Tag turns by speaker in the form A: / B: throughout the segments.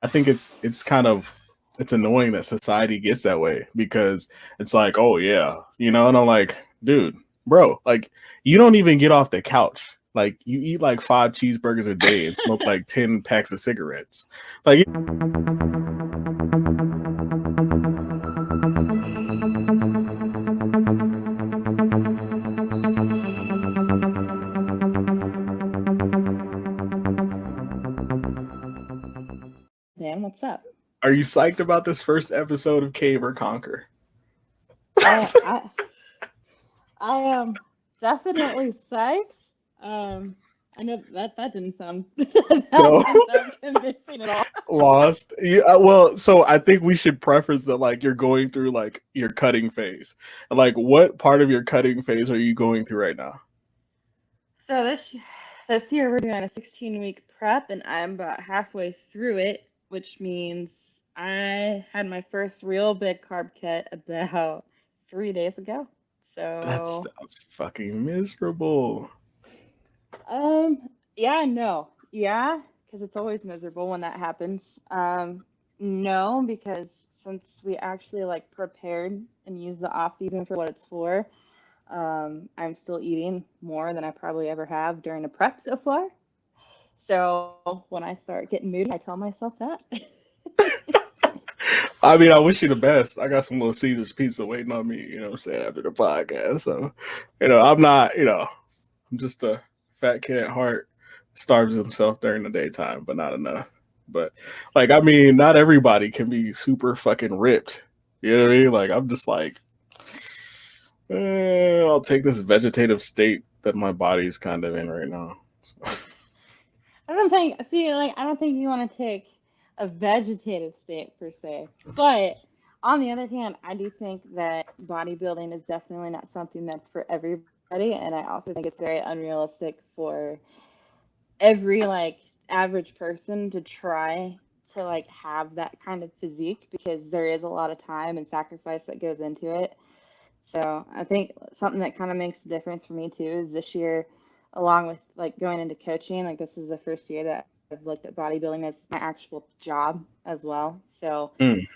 A: I think it's kind of it's annoying that society gets that way because it's like, oh yeah, and I'm like, dude, bro, like you don't even get off the couch. Like you eat like 5 cheeseburgers a day and smoke like 10 packs of cigarettes. Like
B: Dan, what's up?
A: are you psyched about this first episode of Cave or Conquer?
B: I I I am definitely psyched. Um, I know that didn't sound that
A: No.
B: didn't sound convincing at all.
A: Lost. Yeah, well, so I think we should preface that like you're going through like your cutting phase. Like what part of your cutting phase are you going through right now?
B: So this year we're doing a 16-week prep, and I'm about halfway through it, which means I had my first real big carb cut about 3 days ago.
A: That
B: So
A: sounds fucking miserable.
B: Um, yeah, no. Yeah, because it's always miserable when that happens. No, because since we actually like prepared and used the off season for what it's for, I'm still eating more than I probably ever have during a prep so far. So when I start getting moody, I tell myself that.
A: I mean, I wish you the best. I got some little Caesar's pizza waiting on me, what I'm saying, after the podcast. So, I'm not, I'm just a fat kid at heart, starves himself during the daytime, but not enough. But like, I mean, not everybody can be super fucking ripped. You know what I mean? Like, I'm just like, I'll take this vegetative state that my body's kind of in right now. So.
B: I don't think, see, like, I don't think you want to take a vegetative state per se. But on the other hand, I do think that bodybuilding is definitely not something that's for everybody. And I also think it's very unrealistic for every, like, average person to try to, like, have that kind of physique because there is a lot of time and sacrifice that goes into it. So I think something that kind of makes a difference for me too is this year, along with like going into coaching, like this is the first year that I've looked at bodybuilding as my actual job as well. So
A: Mm.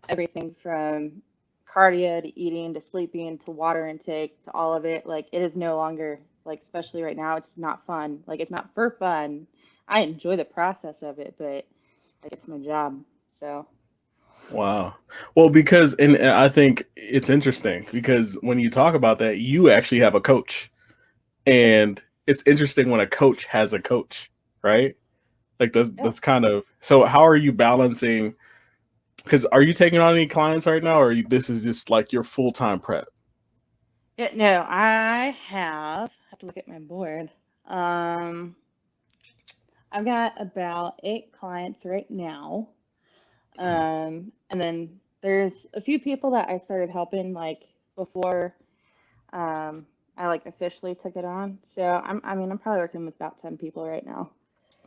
B: everything from cardio to eating to sleeping to water intake to all of it, like it is no longer like, especially right now, it's not fun. Like it's not for fun. I enjoy the process of it, but like it's my job. So
A: Wow. Well, because and I think it's interesting because when you talk about that, you actually have a coach,
B: yep,
A: and it's interesting when a coach has a coach, right? Like that's
B: yep.
A: kind of so. How are you balancing? Because are you taking on any clients right now, or this is just like your full time prep?
B: Yeah, no, I have to look at my board. Um, I've got about 8 clients right now. And then there's a few people that I started helping like before I like officially took it on. So I mean, I'm probably working with about 10 people right now.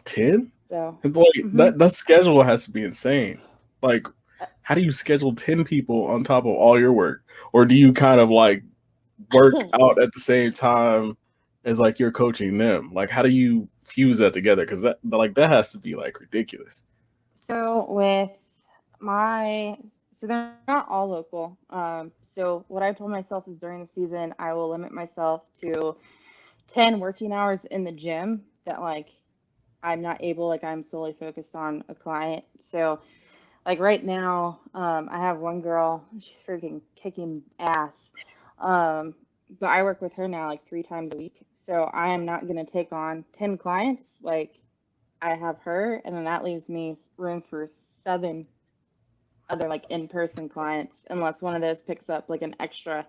A: 10?
B: So,
A: And like
B: hmm
A: that schedule has to be insane. Like, how do you schedule 10 people on top of all your work, or do you kind of like work out at the same time as like you're coaching them? Like, how do you fuse that together? Because that has to be like ridiculous.
B: so with my, so they're not all local. So what I told myself is during the season, I will limit myself to 10 working hours in the gym that like I'm not able, like I'm solely focused on a client. So like right now, I have one girl, she's freaking kicking ass. Um, but I work with her now like 3 times a week. So I am not going to take on 10 clients. Like I have her, and then that leaves me room for 7 other like in-person clients, unless one of those picks up like an extra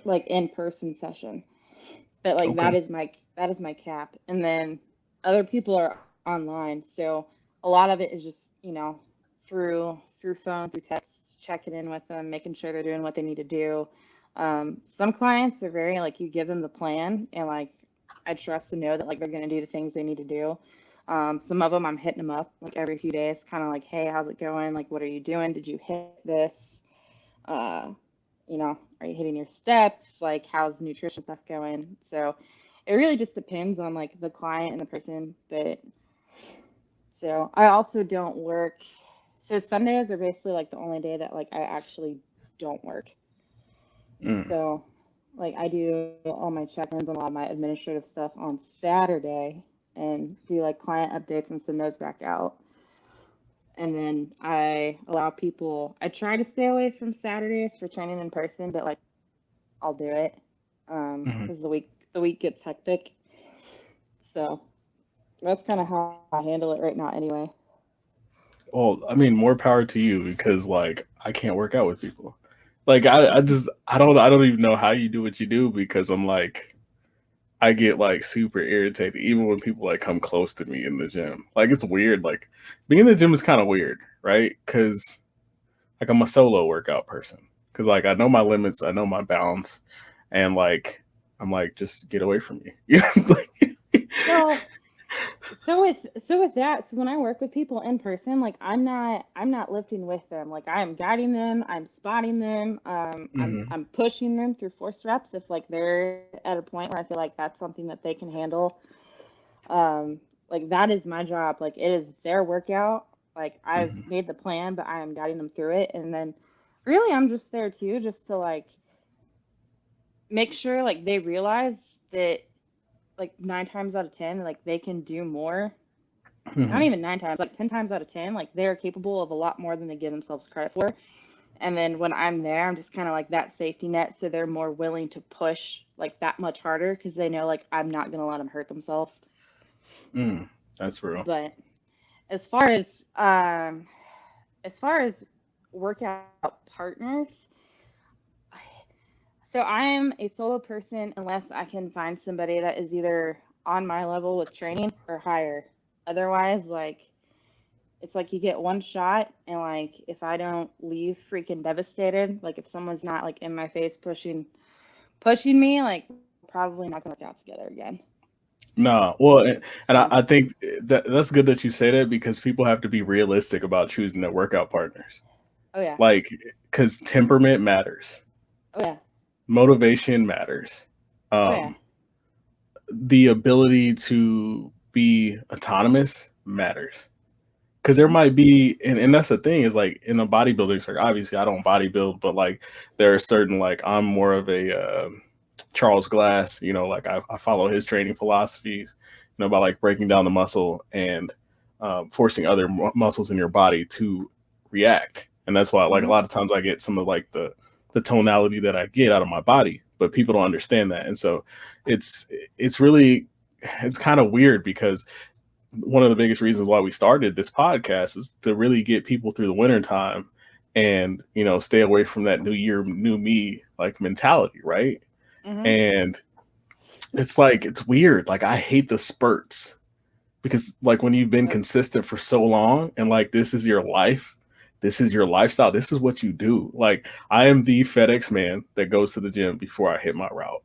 B: like in-person session. But like
A: Okay.
B: that is my cap. And then other people are online, so a lot of it is just through phone, through text, checking in with them, making sure they're doing what they need to do. Some clients are very like you give them the plan, and like I trust to know that like they're going to do the things they need to do. Some of them I'm hitting them up like every few days, kind of like, hey, how's it going? Like, what are you doing? Did you hit this? Uh, are you hitting your steps? Like, how's the nutrition stuff going? So it really just depends on like the client and the person. But So I also don't work. So Sundays are basically like the only day that like I actually don't work.
A: Mm.
B: So like I do all my check-ins and a lot of my administrative stuff on Saturday and do like client updates and send those back out. And then I allow people, I try to stay away from Saturdays for training in person, but like I'll do it.
A: Mhm.
B: Because the week gets hectic. So that's kind of how I handle it right now anyway.
A: Well, I mean, more power to you because like I can't work out with people. Like I don't even know how you do what you do because I'm like I get like super irritated even when people like come close to me in the gym. Like it's weird. Like being in the gym is kind of weird, right? Because like I'm a solo workout person. Because like I know my limits, I know my bounds, and like I'm like just get away from me. You know, like
B: Well, so with that, so when I work with people in person, like I'm not lifting with them. Like I'm guiding them, I'm spotting them, I'm
A: hmm
B: I'm pushing them through force reps if like they're at a point where I feel like that's something that they can handle. Like that is my job. Like it is their workout. Like I've
A: hmm
B: made the plan, but I am guiding them through it. And then really I'm just there too, just to like make sure like they realize that like 9 times out of 10, like they can do more. Not
A: hmm
B: even 9 times, like 10 times out of 10, like they're capable of a lot more than they give themselves credit for. And then when I'm there, I'm just kind of like that safety net, so they're more willing to push like that much harder because they know like I'm not gonna let them hurt themselves.
A: mm, that's real.
B: But as far as um, as far as workout partners, so I am a solo person unless I can find somebody that is either on my level with training or higher. Otherwise, like it's like you get one shot and like if I don't leave freaking devastated, like if someone's not like in my face pushing me, like we're probably not gonna work out together again.
A: No, well, and I,
B: So
A: I think that's good that you say that because people have to be realistic about choosing their workout partners.
B: oh yeah.
A: Like, because temperament matters,
B: Oh yeah.
A: motivation matters,
B: Oh yeah.
A: um, the ability to be autonomous matters. Because there
B: Mhm.
A: might be, and that's the thing is like in a bodybuilding circuit. Obviously, I don't bodybuild, but like there are certain like I'm more of a Charles Glass. You know, like I follow his training philosophies. You know, about like breaking down the muscle and forcing other muscles in your body to react. And that's why, like a
B: Mhm.
A: lot of times, I get some of like the tonality that I get out of my body, but people don't understand that, and so it's it's really it's kind of weird because one of the biggest reasons why we started this podcast is to really get people through the winter time and stay away from that new year new me like mentality, right?
B: Mhm.
A: And it's like it's weird, like I hate the spurts because like when you've been
B: Yep.
A: consistent for so long and like this is your life, this is your lifestyle, this is what you do. Like I am the FedEx man that goes to the gym before I hit my route,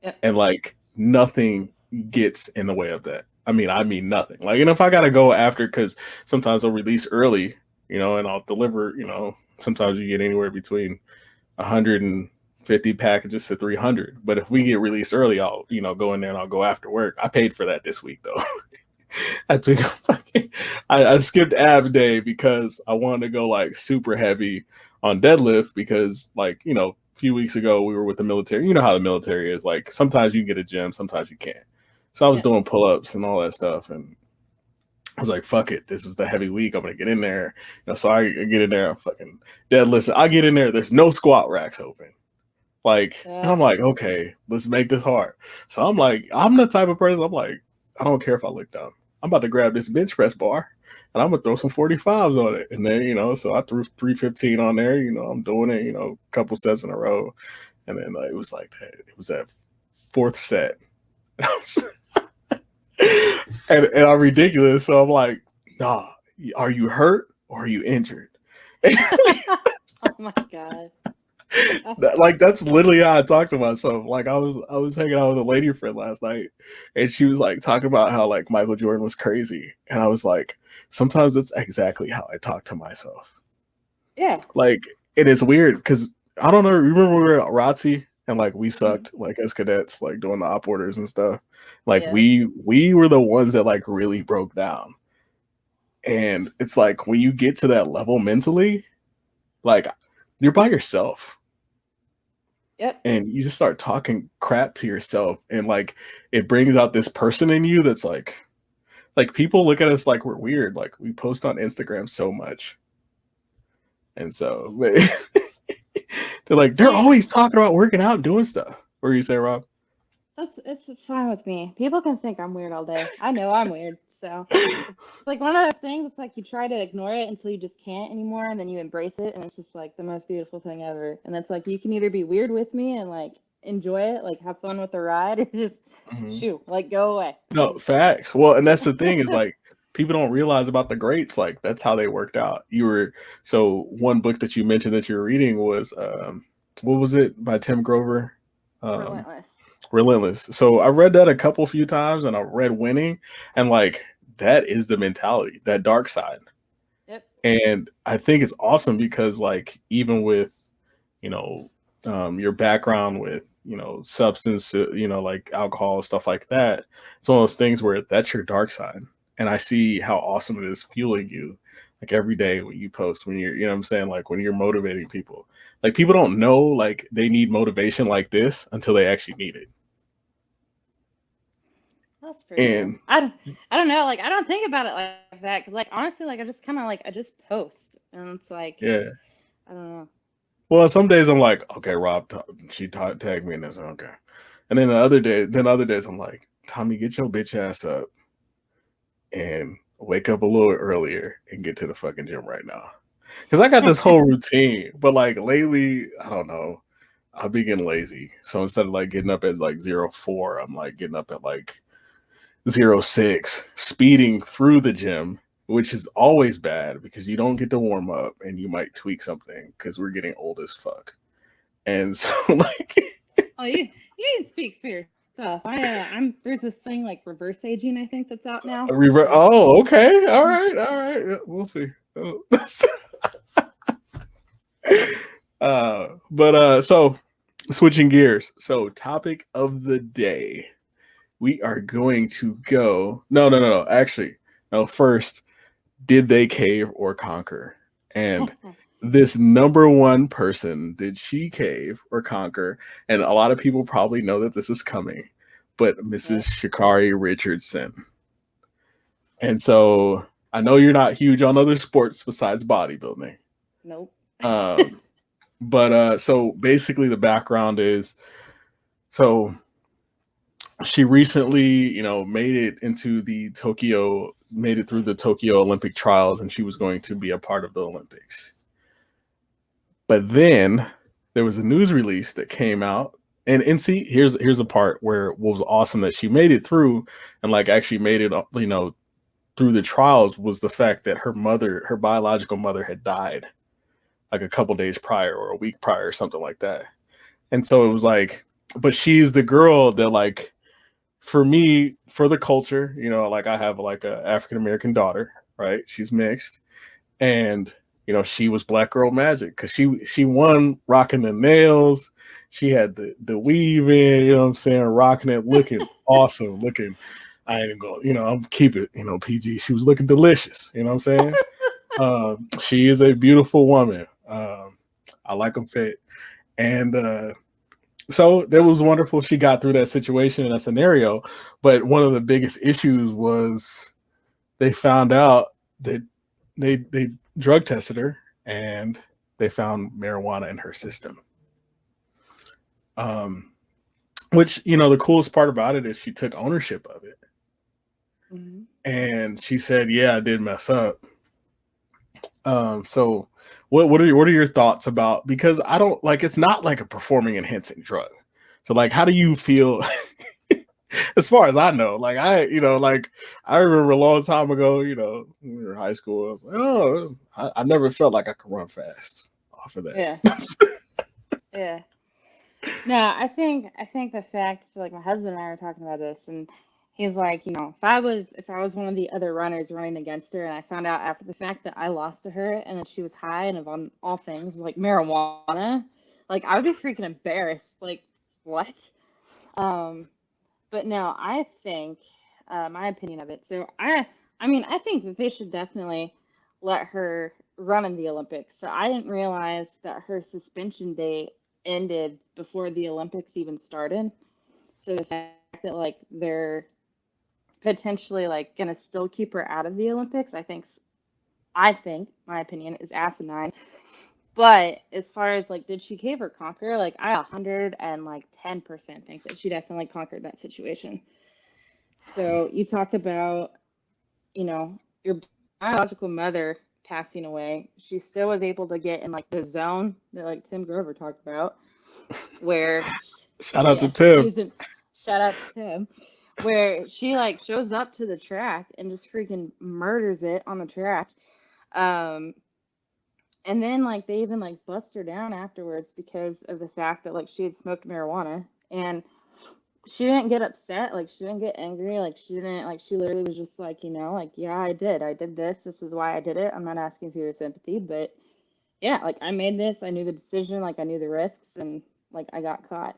B: Yep.
A: and like nothing gets in the way of that. I mean nothing. Like, and if I gotta go after, because sometimes they'll release early, and I'll deliver. Sometimes you get anywhere between 150 packages to 300. But if we get released early, I'll go in there and I'll go after work. I paid for that this week though. I took I skipped ab day because I wanted to go like super heavy on deadlift because like a few weeks ago we were with the military. You know how the military is, like sometimes you can get a gym, sometimes you can't. So I was
B: Yep.
A: doing pull-ups and all that stuff, and I was like, fuck it, this is the heavy week, I'm gonna get in there. So I get in there, I'm fucking deadlifting. I get in there, there's no squat racks open. Like, and
B: Ugh.
A: I'm like, okay, let's make this hard. So I'm like, I'm the type of person, I'm like, I don't care if I look dumb. I'm about to grab this bench press bar and I'm gonna throw some 45s on it. And then, so I threw 315 on there, I'm doing it, a couple sets in a row. And then it was like that. It was that fourth set. And I'm ridiculous. So I'm like, nah, are you hurt or are you injured?
B: Oh my god.
A: Like that's literally how I talk to myself. Like I was hanging out with a lady friend last night, and she was like talking about how like Michael Jordan was crazy, and I was like, sometimes it's exactly how I talk to myself.
B: Yeah.
A: Like it is weird because I don't know. Remember we were at ROTC and like we
B: Mhm.
A: sucked like as cadets, like doing the op orders and stuff. Like
B: Yeah.
A: we were the ones that like really broke down. And it's like when you get to that level mentally, like you're by yourself
B: Yep.
A: and you just start talking crap to yourself, and like it brings out this person in you that's like people look at us like we're weird. Like we post on Instagram so much. And so they're like, they're
B: See,
A: always talking about working out and doing stuff. What do you say, Rob?
B: it's fine with me. People can think I'm weird all day. I know I'm weird. So it's like one of those things. It's like you try to ignore it until you just can't anymore, and then you embrace it, and it's just like the most beautiful thing ever. And it's like you can either be weird with me and like enjoy it, like have fun with the ride, or just
A: Mhm.
B: shoo, like go away.
A: No,
B: Like
A: facts. Well, and that's the thing is like people don't realize about the greats. Like that's how they worked out. You were so one book that you mentioned that you were reading was what was it by Tim Grover? Um,
B: relentless.
A: Relentless. So I read that a couple few times, and I read Winning, and like that is the mentality, that dark side.
B: Yep.
A: And I think it's awesome because like even with you know your background with substance, like alcohol, stuff like that, it's one of those things where that's your dark side, and I see how awesome it is fueling you like every day when you post, when you're what I'm saying, like when you're motivating people. Like people don't know like they need motivation like this until they actually need it.
B: That's pretty true.
A: And
B: I don't know. Like I don't think about it like that because like honestly, like I just kind of like I just post, and it's like
A: yeah,
B: I don't know.
A: well, some days I'm like, okay, Rob, tagged me in this, okay, and then other days I'm like, Tommy, get your bitch ass up and wake up a little earlier and get to the fucking gym right now. Because I got this whole routine, but like lately, I don't know, I'll be getting lazy. So instead of like getting up at like 04, I'm like getting up at like 06, speeding through the gym, which is always bad because you don't get to warm up and you might tweak something because we're getting old as fuck. And so like
B: Oh, you can speak for yourself. I'm there's this thing like reverse aging. I think that's out now. So
A: oh, okay, all right, yeah, we'll see. But so switching gears. So topic of the day. We are going to go. No. Actually, no. First, did they cave or conquer? And this number one person, did she cave or conquer? And a lot of people probably know that this is coming, but Mrs.
B: yep.
A: Shakari Richardson. And so I know you're not huge on other sports besides bodybuilding.
B: Nope.
A: Um, but so basically the background is so she recently, made it through the Tokyo Olympic trials, and she was going to be a part of the Olympics. But then there was a news release that came out, and see, here's a part where what was awesome that she made it through, and like actually made it, through the trials, was the fact that her biological mother, had died like a couple days prior or a week prior or something like that. And so it was like, but she's the girl that like for me, for the culture, like I have like a African American daughter, right? She's mixed, and she was Black Girl Magic because she won rocking the nails. She had the weave in, what I'm saying, rocking it, looking awesome, looking. I ain't even going, I'm keep it, PG. She was looking delicious, you know what I'm saying? She is a beautiful woman. I like them fit, and so that was wonderful. She got through that situation in that scenario, but one of the biggest issues was they found out that they drug tested her and they found marijuana in her system. Um, which the coolest part about it is she took ownership of it,
B: hmm
A: and she said, "Yeah, I did mess up." So what are your thoughts about, because I don't like, it's not like a performing enhancing drug. So like how do you feel as far as I know, like like I remember a long time ago, when we were in high school, I was like, oh, I never felt like I could run fast off of that.
B: Yeah. Yeah. No, I think the fact, so like my husband and I were talking about this, and he's like, if I was one of the other runners running against her, and I found out after the fact that I lost to her, and that she was high, and of all things like marijuana, like I would be freaking embarrassed. Like what? Um, but no, I think my opinion of it. So I mean, I think that they should definitely let her run in the Olympics. So I didn't realize that her suspension date ended before the Olympics even started. So the fact that like they're potentially like gonna still keep her out of the Olympics, I think my opinion is asinine. But as far as like, did she cave or conquer? Like, I 110% think that she definitely conquered that situation. So you talk about, your biological mother passing away. She still was able to get in like the zone that like Tim Grover talked about, where,
A: Shout out to
B: yeah,
A: Tim.
B: he's in. Shout out to Tim, where she like shows up to the track and just freaking murders it on the track. Um, And then like they even like bust her down afterwards because of the fact that like she had smoked marijuana, and she didn't get upset, like she didn't get angry, like she didn't like she literally was just like, like, yeah, I did this. This is why I did it. I'm not asking for your sympathy, but yeah, like I made this, I knew the decision, like I knew the risks, and like I got caught.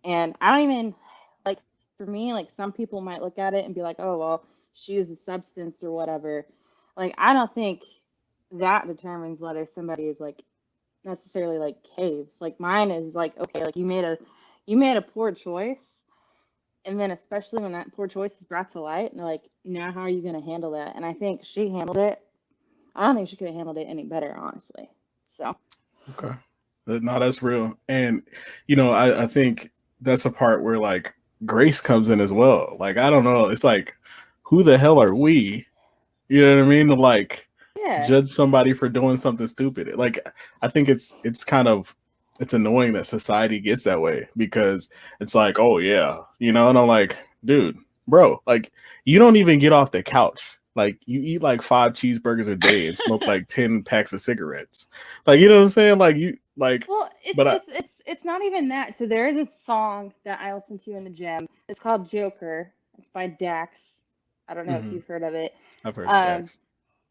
B: And I don't even like, for me, like some people might look at it and be like, oh well, she used a substance or whatever. Like I don't think that determines whether somebody is like necessarily like caves. Like mine is like, okay, like you made a poor choice, and then especially when that poor choice is brought to light, and like, now how are you gonna handle that? And I think she handled it. I don't think she could have handled it any better, honestly. So
A: Okay. No, that's real. And, I think that's a part where like grace comes in as well. Like, I don't know. It's like, who the hell are we? You know what I mean? To like
B: yeah.
A: judge somebody for doing something stupid. Like, I think it's kind of it's annoying that society gets that way because it's like, oh yeah, and I'm like, dude, bro, like you don't even get off the couch. Like you eat like 5 cheeseburgers a day and smoke like 10 packs of cigarettes. Like, you know what I'm saying? Like you like,
B: Well, it's
A: but I.
B: it's it's it's not even that. So there is a song that I listen to in the gym. It's called Joker. It's by Dax. I don't know if
A: Mhm,
B: you've heard of it.
A: I've heard of
B: Um,
A: Dax.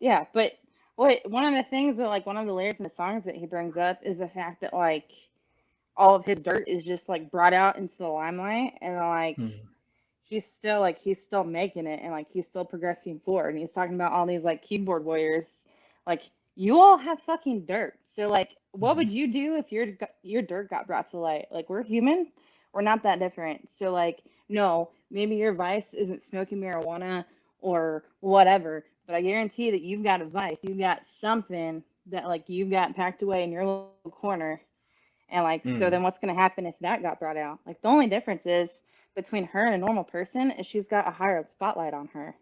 B: yeah, but what one of the things that like one of the lyrics in the songs that he brings up is the fact that like all of his dirt is just like brought out into the limelight, and like
A: Mhm,
B: he's still making it, and like he's still progressing forward, and he's talking about all these like keyboard warriors, like, you all have fucking dirt. So like, what
A: mhm,
B: would you do if your dirt got brought to light? Like, we're human, we're not that different. So like, no, maybe your vice isn't smoking marijuana or whatever, but I guarantee that you've got a vice, you've got something that like you've got packed away in your little corner. And like, so
A: mhm.
B: then what's going to happen if that got brought out? Like, the only difference is between her and a normal person is she's got a higher spotlight on her.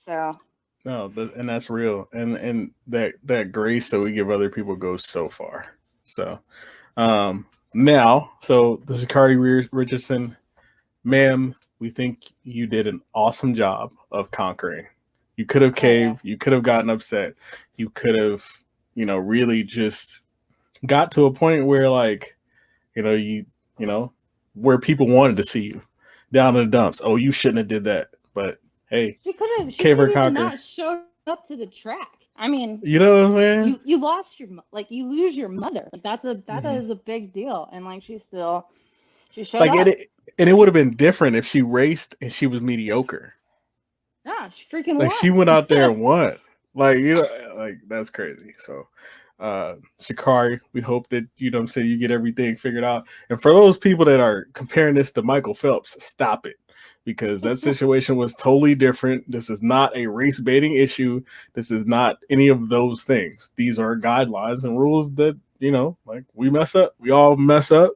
B: So,
A: No, and that's real, and that grace that we give other people goes so far. So, now, so the Richardson, ma'am, we think you did an awesome job of conquering. You could have
B: oh yeah.
A: caved, you could have gotten upset, you could have, really just got to a point where like, you know, where people wanted to see you down in the dumps. Oh, you shouldn't have did that, but hey,
B: She could
A: cave
B: have
A: or
B: even
A: conquer.
B: not showed up to the track. I mean,
A: You know what I'm saying?
B: you lost like, you lose your mother. Like, that
A: Hmm.
B: is a big deal. And like, she showed
A: Like
B: up.
A: and it would have been different if she raced and she was mediocre.
B: Yeah, she freaking
A: Like she
B: won.
A: went out there and won. Like, like that's crazy. So, Shikari, we hope that what I'm saying, you get everything figured out. And for those people that are comparing this to Michael Phelps, stop it. Because that situation was totally different. This is not a race baiting issue. This is not any of those things. These are guidelines and rules that, like we mess up. We all mess up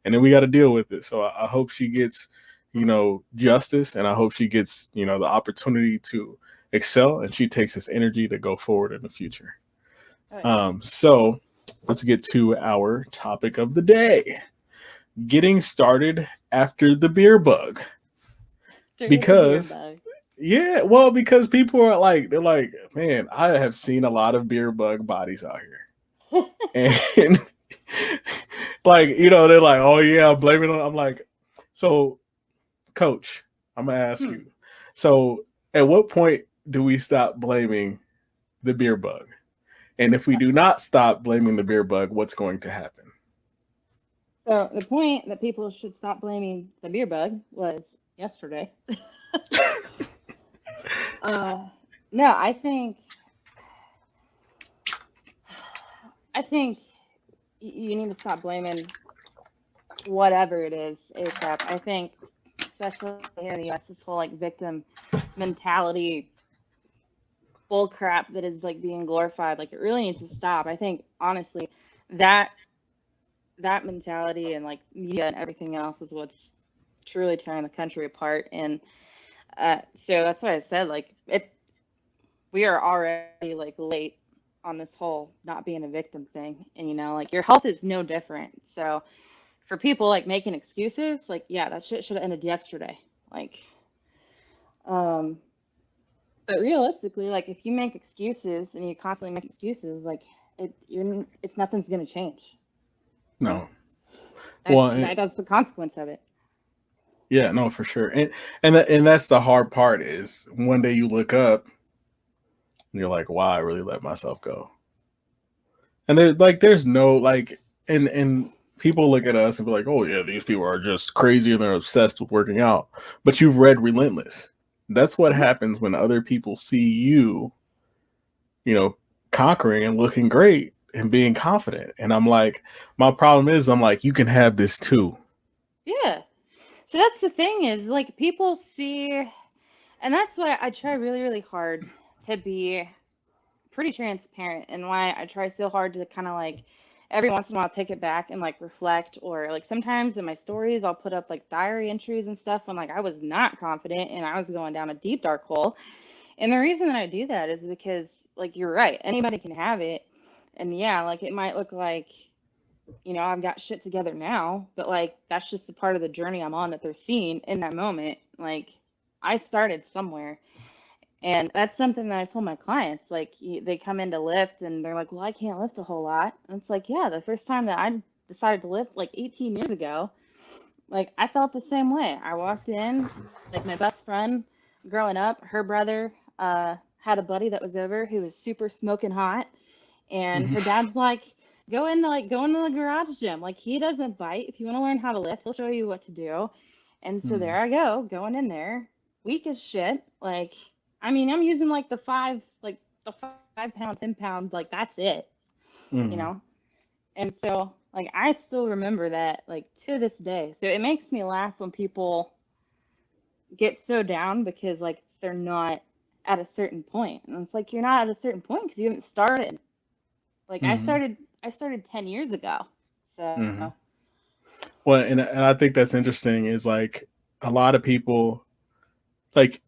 A: and then we got to deal with it. So I hope she gets, justice, and I hope she gets, the opportunity to excel, and she takes this energy to go forward in the future.
B: Oh yeah.
A: So let's get to our topic of the day: getting started after the beer bug.
B: Through the beer
A: Because
B: bug.
A: yeah, well, because people are like, they're like, man, I have seen a lot of beer bug bodies out here, and like, they're like, oh yeah, I'm blaming on. I'm like, so, Coach, I'm gonna ask
B: Hmm.
A: you. So, at what point do we stop blaming the beer bug? And if we do not stop blaming the beer bug, what's going to happen?
B: So the point that people should stop blaming the beer bug was yesterday. uh, No, I think you need to stop blaming whatever it is ASAP. I think, especially here in the US, this whole like victim mentality bull crap that is like being glorified, like it really needs to stop. I think honestly that that mentality and like media and everything else is what's truly tearing the country apart. And so that's why I said like we are already like late on this whole not being a victim thing. And like your health is no different. So for people like making excuses, like yeah, that shit should have ended yesterday. Like, um, but realistically, like if you make excuses and you constantly make excuses, like it's nothing's gonna change.
A: No.
B: That,
A: Well,
B: that that's the consequence of it.
A: yeah, no, for sure. And that's the hard part is one day you look up and you're like, wow, I really let myself go. And there's no like, and people look at us and be like, oh yeah, these people are just crazy and they're obsessed with working out. But you've read Relentless. That's what
B: Hmm.
A: happens when other people see you, you know, conquering and looking great and being confident. And I'm like, my problem is, I'm like, you can have this too.
B: Yeah. So that's the thing is like people see, and that's why I try really, really hard to be pretty transparent, and why I try so hard to kind of like every once in a while take it back and like reflect, or like sometimes in my stories I'll put up like diary entries and stuff when like I was not confident and I was going down a deep dark hole. And the reason that I do that is because like you're right, anybody can have it. And yeah, like it might look like I've got shit together now, but like that's just a part of the journey I'm on that they're seeing in that moment. Like I started somewhere. And that's something that I told my clients. Like they come in to lift and they're like, "Well, I can't lift a whole lot." And it's like, yeah, the first time that I decided to lift like 18 years ago, like I felt the same way. I walked in, like my best friend growing up, her brother had a buddy that was over who was super smoking hot, and her
A: Mm-hmm.
B: dad's like, go into the garage gym. Like he doesn't bite. If you want to learn how to lift, he'll show you what to do. And so there I go, going in there, weak as shit. Like, I mean, I'm using like the 5 pound, 10 pounds. Like that's it, you
A: Mm-hmm.
B: know. And so like I still remember that like to this day. So it makes me laugh when people get so down because like they're not at a certain point. And it's like you're not at a certain point because you haven't started. Like
A: Mm-hmm.
B: I started 10 years ago. So,
A: Mm-hmm. Well, and I think that's interesting is like a lot of people like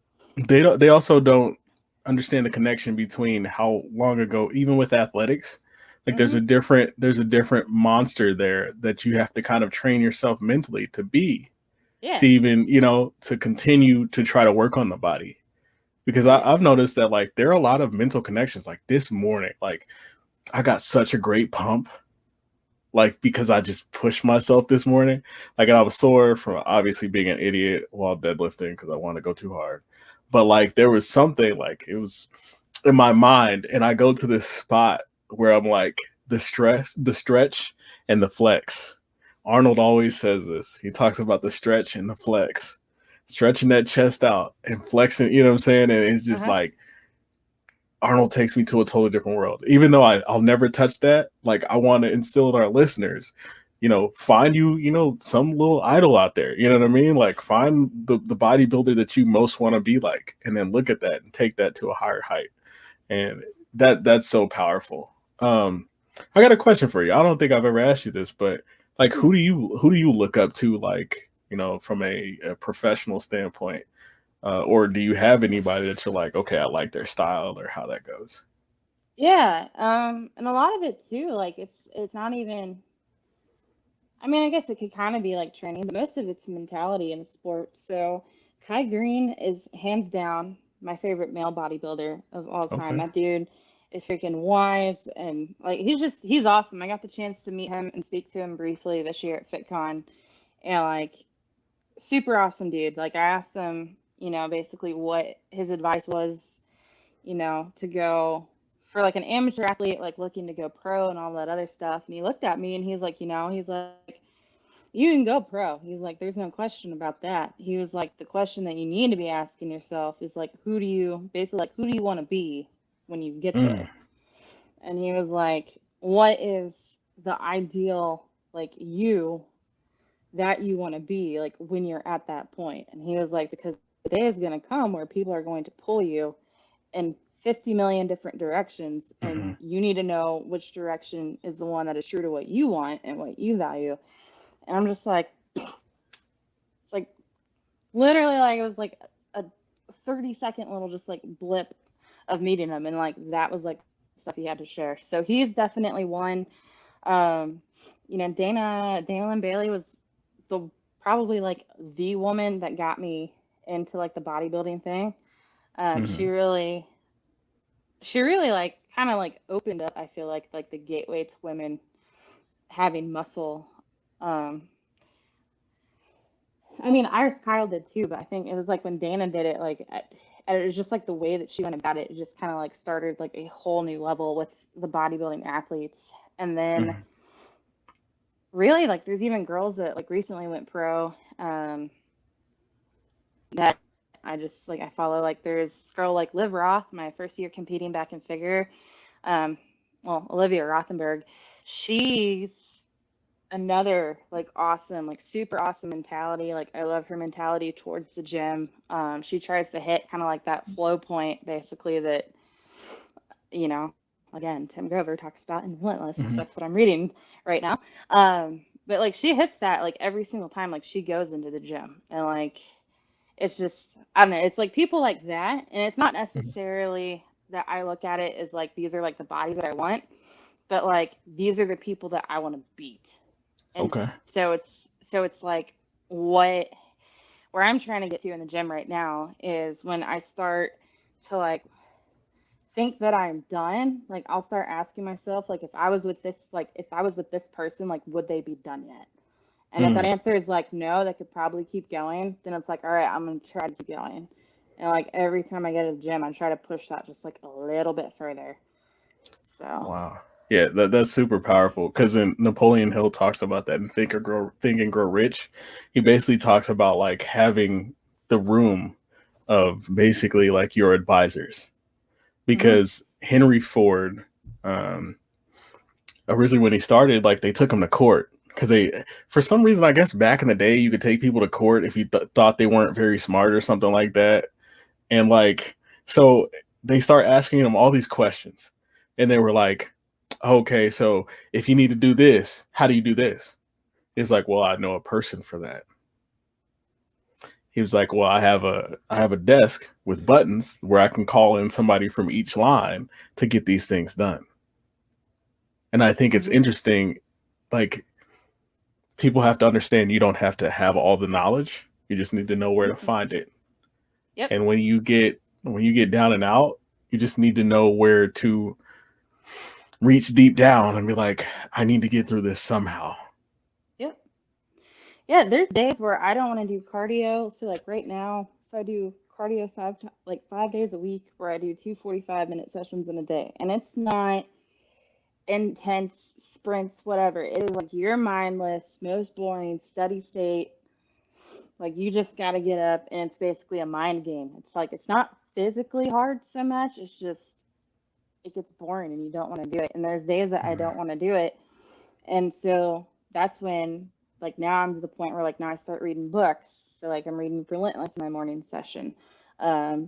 A: they also don't understand the connection between how long ago, even with athletics, like
B: mhm.
A: there's a different monster there that you have to kind of train yourself mentally to be,
B: Yeah.
A: to even, to continue to try to work on the body. Because
B: Yeah.
A: I've noticed that like there are a lot of mental connections. Like this morning, like I got such a great pump, like because I just pushed myself this morning. Like, and I was sore from obviously being an idiot while deadlifting because I wanted to go too hard. But like there was something like it was in my mind, and I go to this spot where I'm like the stretch, and the flex. Arnold always says this. He talks about the stretch and the flex, stretching that chest out and flexing. You know what I'm saying? And it's just
B: Uh-huh.
A: like Arnold takes me to a totally different world. Even though I'll never touch that, like I want to instill in our listeners, find you, some little idol out there. You know what I mean? Like find the bodybuilder that you most want to be like, and then look at that and take that to a higher height. And that's so powerful. I got a question for you. I don't think I've ever asked you this, but like who do you look up to, like, from a professional standpoint? Or do you have anybody that you're like, okay, I like their style or how that goes?
B: Yeah. And a lot of it too, like it's not even, I mean, I guess it could kind of be like training, but most of it's mentality in sport. So Kai Green is hands down my favorite male bodybuilder of all time.
A: Okay.
B: That dude is freaking wise, and like he's awesome. I got the chance to meet him and speak to him briefly this year at FitCon, and like super awesome dude. Like I asked him, basically what his advice was, to go for like an amateur athlete like looking to go pro and all that other stuff. And he looked at me and he's like, You can go pro. He's like, there's no question about that. He was like, the question that you need to be asking yourself is like, who do you want to be when you get
A: Mm,
B: there? And he was like, what is the ideal, like, you that you want to be, like, when you're at that point? And he was like, because the day is going to come where people are going to pull you in 50 million different directions, and
A: hmm
B: you need to know which direction is the one that is true to what you want and what you value. And I'm just like, it's like literally like it was like a 30-second little just like blip of meeting him, and like that was like stuff he had to share. So he's definitely one. Um, Dana Lynn Bailey was the probably like the woman that got me into like the bodybuilding thing. Um, she
A: hmm
B: really she really like kind of like opened up, I feel like the gateway to women having muscle. Um, I mean, Iris Kyle did too, but I think it was like when Dana did it, like it was just like the way that she went about it, it just kind of like started like a whole new level with the bodybuilding athletes. And then
A: hmm
B: really like there's even girls that like recently went pro, that I just like I follow. Like there's this girl like Liv Roth, my first year competing back in figure. Um, well, Olivia Rothenberg, she's another like awesome, like super awesome mentality. Like I love her mentality towards the gym. She tries to hit kind of like that flow point basically that, again, Tim Grover talks about in Relentless because
A: hmm
B: that's what I'm reading right now. But like she hits that like every single time like she goes into the gym, and like it's just I don't know, it's like people like that, and it's not necessarily that I look at it as like these are like the bodies that I want, but like these are the people that I want to beat. And
A: Okay.
B: so it's like what where I'm trying to get to in the gym right now is when I start to like think that I'm done, like I'll start asking myself like if I was with this person, like would they be done yet? And if that
A: Mm.
B: answer is like no, they could probably keep going, then it's like all right, I'm gonna try to keep going. And like every time I go to the gym, I try to push that just like a little bit further. So,
A: Wow. Yeah, that's super powerful because in Napoleon Hill talks about that in Think and Grow Rich. He basically talks about like having the room of basically like your advisors
B: hmm
A: because Henry Ford, um, originally when he started, like they took him to court because they, for some reason, I guess back in the day, you could take people to court if you thought they weren't very smart or something like that. And like, so they start asking him all these questions. And they were like, okay, so if you need to do this, how do you do this? He's like, well, I know a person for that. He was like, well, I have a desk with buttons where I can call in somebody from each line to get these things done. And I think it's
B: hmm
A: interesting, like people have to understand you don't have to have all the knowledge. You just need to know where to
B: mm
A: find it.
B: yep,
A: And when you get down and out, you just need to know where to reach deep down and be like, I need to get through this somehow.
B: yep. Yeah, there's days where I don't want to do cardio. So like right now, so I do cardio 5 days a week where I do two 45-minute sessions in a day. And it's not intense sprints, whatever. It is like you're mindless, most boring, steady state. Like you just got to get up and it's basically a mind game. It's like it's not physically hard so much. It's just it gets boring and you don't want to do it. And there's days that I
A: Mm,
B: don't want to do it. And so that's when, like, now I'm to the point where, like, now I start reading books. So, like, I'm reading Relentless in my morning session.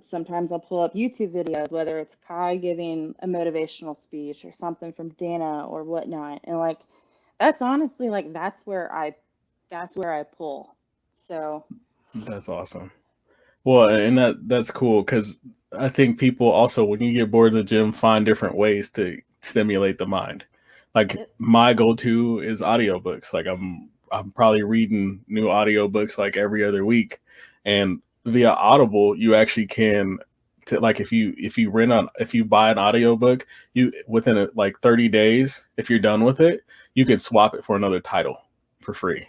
B: Sometimes I'll pull up YouTube videos, whether it's Kai giving a motivational speech or something from Dana or whatnot. And, like, that's honestly, like, that's where I pull. So,
A: that's awesome. Well, and that's cool because I think people also, when you get bored of the gym, find different ways to stimulate the mind. Like
B: yep.
A: my go-to is audiobooks. Like I'm probably reading new audiobooks like every other week, and via Audible, you actually can. Like if you buy an audiobook, you within like 30 days, if you're done with it, you can swap it for another title for free.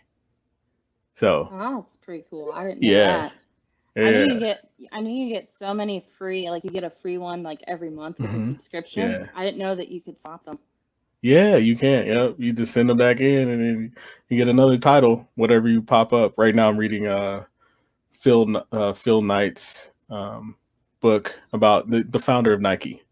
A: So
B: Oh, that's pretty cool. I didn't know
A: yeah,
B: that. I knew you
A: yeah,
B: get I knew you get so many free, like you get a free one like every month with the
A: hmm
B: subscription.
A: yeah.
B: I didn't know that you could swap them.
A: Yeah, you can. Yep. You just send them back in and then you get another title, whatever you pop up. Right now I'm reading Phil Knight's book about the founder of Nike.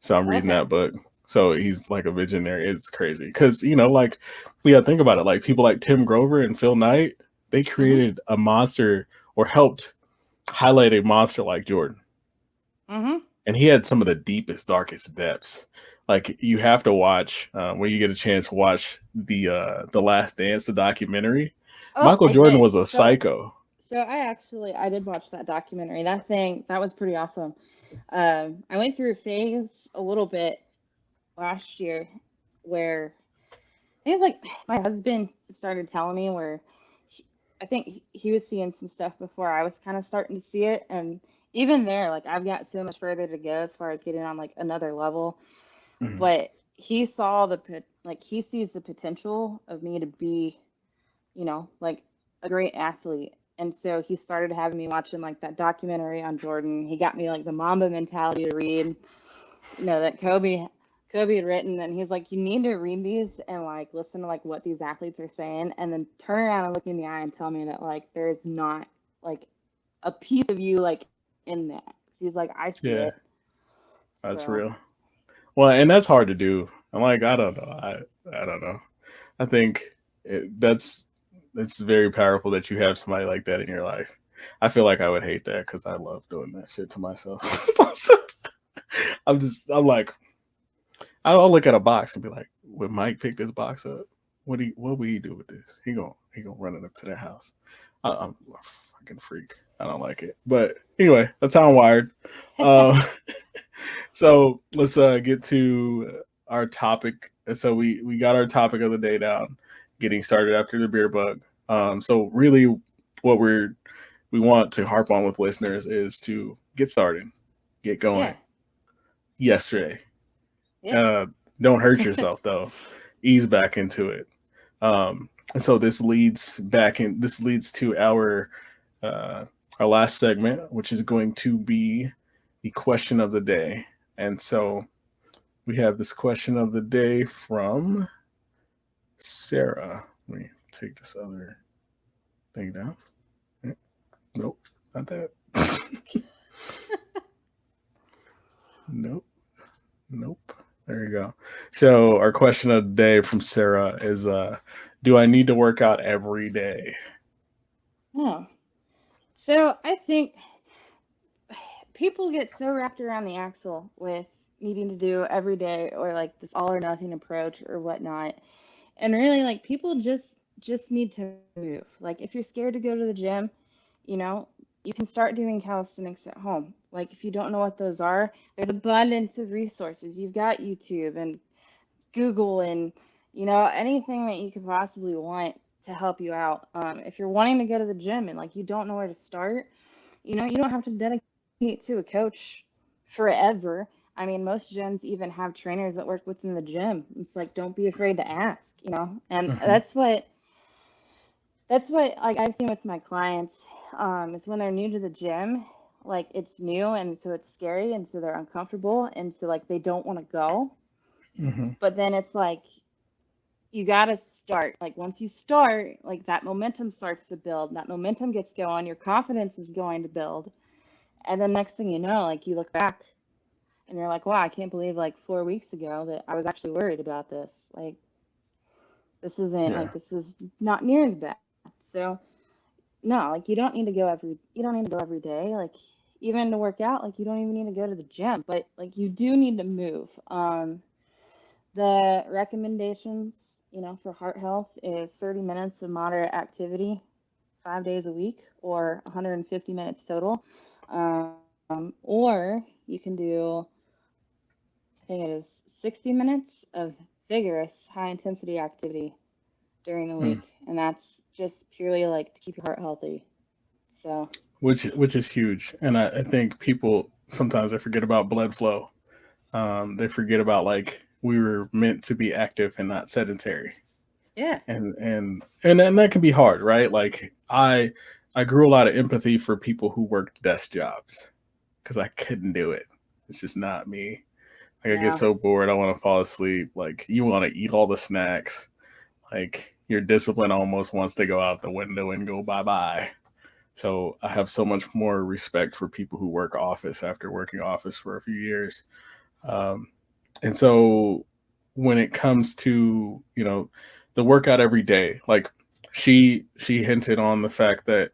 A: So I'm reading
B: Okay.
A: that book. So he's like a visionary. It's crazy. Cause like yeah, think about it. Like people like Tim Grover and Phil Knight, they
B: Mhm.
A: created a monster or helped highlight a monster like Jordan.
B: Mhm.
A: And he had some of the deepest, darkest depths. Like you have to watch when you get a chance. Watch the Last Dance, the documentary.
B: Oh,
A: Michael
B: I
A: Jordan
B: did.
A: was a psycho.
B: So I did watch that documentary. That was pretty awesome. I went through a phase a little bit last year where I think it's like my husband started telling me where he, I think he was seeing some stuff before I was kind of starting to see it, and even there, like I've got so much further to go as far as getting on like another level.
A: Mhm.
B: But he saw like he sees the potential of me to be, like a great athlete. And so he started having me watching like that documentary on Jordan. He got me like the Mamba mentality to read, that Kobe had written, and he's like, you need to read these and like listen to like what these athletes are saying, and then turn around and look me in the eye and tell me that like there's not like a piece of you like in that. He's like, I see
A: Yeah,
B: it.
A: that's
B: So
A: real. Well, and that's hard to do. I'm like, I don't know. I don't know. I think that's it's very powerful that you have somebody like that in your life. I feel like I would hate that because I love doing that shit to myself. So, I'm like, I'll look at a box and be like, would Mike pick this box up? What would he do with this? He gonna run it up to that house. I'm a fucking freak. I don't like it. But anyway, that's how I'm wired. Uh, so let's get to our topic. So we got our topic of the day down. Getting started after the beer bug. So really, what we want to harp on with listeners is to get started, get
B: yeah,
A: going yesterday.
B: yeah.
A: Uh, don't hurt yourself though. Ease back into it. And so this leads back in. This leads to uh, our last segment, which is going to be the question of the day. And so we have this question of the day from Sarah. Let me take this other thing down. Nope, not that. Nope, nope. There you go. So our question of the day from Sarah is do I need to work out every day?
B: Oh, so I think people get so wrapped around the axle with needing to do every day or like this all or nothing approach or whatnot. And really, like people just need to move. Like if you're scared to go to the gym, you know, you can start doing calisthenics at home. Like if you don't know what those are, there's abundance of resources. You've got YouTube and Google and anything that you could possibly want to help you out. If you're wanting to go to the gym and like you don't know where to start, you don't have to dedicate to a coach forever. I mean, most gyms even have trainers that work within the gym. It's like, don't be afraid to ask. And
A: Mm-hmm.
B: that's what like I've seen with my clients, is when they're new to the gym, like it's new and so it's scary and so they're uncomfortable and so like they don't want to go.
A: Mm-hmm.
B: But then it's like you got to start. Like once you start, like that momentum starts to build. That momentum gets going. Your confidence is going to build. And then next thing you know, like you look back and you're like, wow, I can't believe like 4 weeks ago that I was actually worried about this. Like
A: Yeah.
B: this is not near as bad. So no, like you don't need to go every day. Like even to work out, like you don't even need to go to the gym, but like you do need to move. The recommendations, for heart health is 30 minutes of moderate activity 5 days a week or 150 minutes total. Or you can do, I think it is 60 minutes of vigorous high intensity activity during the
A: Mm.
B: week. And that's just purely like to keep your heart healthy. So,
A: Which is huge, and I think people sometimes they forget about blood flow. They forget about like we were meant to be active and not sedentary,
B: yeah.
A: and that can be hard, right? Like I grew a lot of empathy for people who worked desk jobs because I couldn't do it. It's just not me. Like I get
B: Yeah.
A: so bored, I want to fall asleep. Like you want to eat all the snacks. Like your discipline almost wants to go out the window and go bye bye. So I have so much more respect for people who work office after working office for a few years. Um, and so when it comes to, the workout every day, like she hinted on the fact that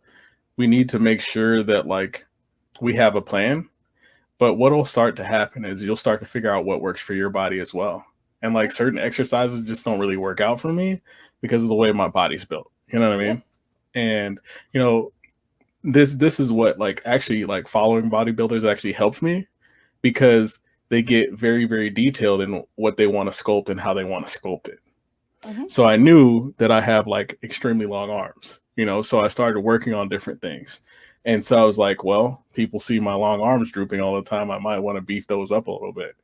A: we need to make sure that like we have a plan. But what'll start to happen is you'll start to figure out what works for your body as well. And like
B: Yep.
A: certain exercises just don't really work out for me because of the way my body's built. You know what I mean?
B: Yep.
A: And you know, this is what like actually like following bodybuilders actually helps me because they get very very detailed in what they want to sculpt and how they want to sculpt it.
B: Mm-hmm.
A: So I knew that I have like extremely long arms, so I started working on different things. And so I was like, well, people see my long arms drooping all the time. I might want to beef those up a little bit.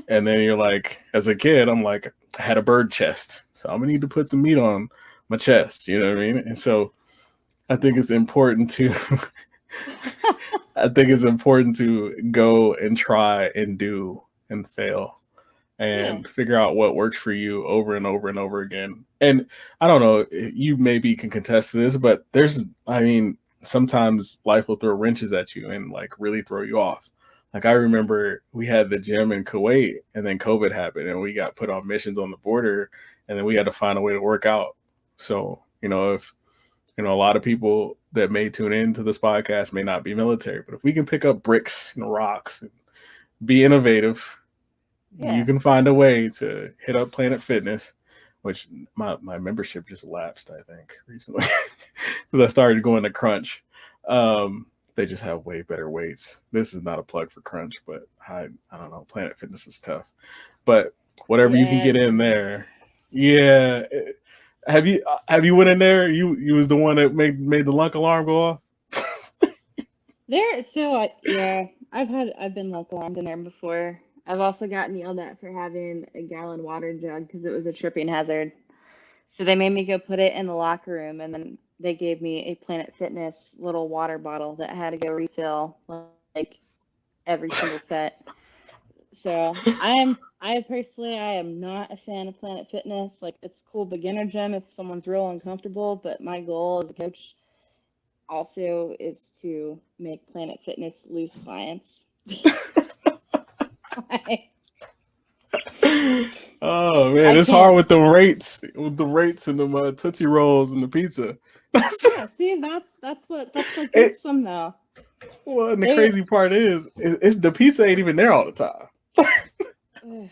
A: And then you're like, as a kid, I'm like, I had a bird chest. So I'm going to need to put some meat on my chest. You know what I mean? And so I think it's important to, I think it's important to go and try and do and fail
B: Yeah.
A: and figure out what works for you over and over and over again. And I don't know, you maybe can contest to this, but sometimes life will throw wrenches at you and like really throw you off. Like I remember we had the gym in Kuwait and then COVID happened and we got put on missions on the border and then we had to find a way to work out. So, if a lot of people that may tune into this podcast may not be military, but if we can pick up bricks and rocks and be innovative, you
B: Yeah.
A: can find a way to hit up Planet Fitness, which my membership just lapsed, I think, recently because I started going to Crunch. They just have way better weights. This is not a plug for Crunch, but I don't know. Planet Fitness is tough, but whatever you can
B: Yeah.
A: get in there, yeah. Have you went in there? You was the one that made the lunk alarm go off.
B: There. So yeah, I've been local alarmed in there before. I've also gotten yelled at for having a gallon water jug because it was a tripping hazard. So they made me go put it in the locker room, and then they gave me a Planet Fitness little water bottle that I had to go refill like every single set. So I am not a fan of Planet Fitness. Like it's cool beginner gym if someone's real uncomfortable, but my goal as a coach also is to make Planet Fitness lose clients. I
A: Oh man, it's hard
B: can't.
A: with the rates and the Tootsie Rolls and the pizza.
B: Yeah, see, that's what
A: it,
B: gets them though.
A: well, and the
B: They
A: crazy part is, it's the pizza ain't even there all the time.
B: ugh,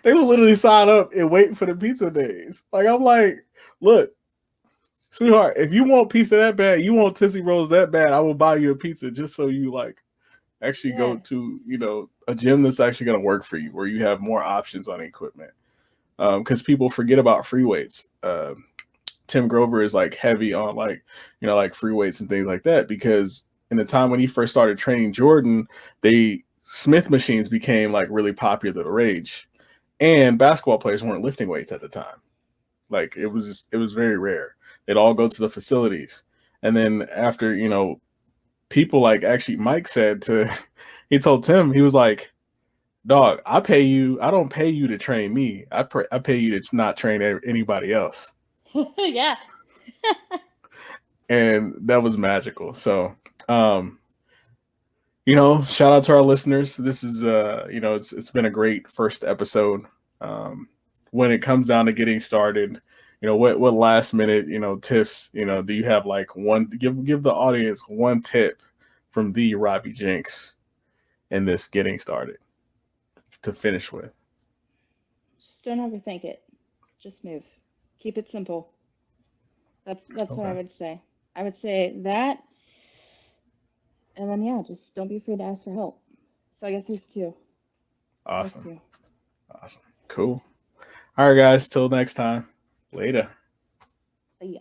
A: They will literally sign up and wait for the pizza days. Like I'm like, look, sweetheart, if you want pizza that bad, you want Tootsie Rolls that bad, I will buy you a pizza just so you like actually go
B: yeah,
A: to a gym that's actually going to work for you, where you have more options on equipment. Because people forget about free weights. Tim Grover is like heavy on like free weights and things like that because in the time when he first started training Jordan, they Smith machines became like really popular to rage, and basketball players weren't lifting weights at the time. Like it was very rare. They'd all go to the facilities, and then after people like actually Mike said to he told Tim, he was like, dog, I pay you. I don't pay you to train me. I pay you to not train anybody else.
B: yeah.
A: And that was magical. So, shout out to our listeners. This is, it's been a great first episode. Um, when it comes down to getting started, what last minute, tips, do you have like one, give the audience one tip from the Robbie Jenks in this getting started to finish with?
B: Just don't overthink it. Just move. Keep it simple. That's what I
A: Okay.
B: would say. I would say that, and then yeah, just don't be afraid to ask for help. So I guess there's two. Those
A: Awesome.
B: two.
A: Awesome. Cool. All right, guys. Till next time. Later.
B: So yeah.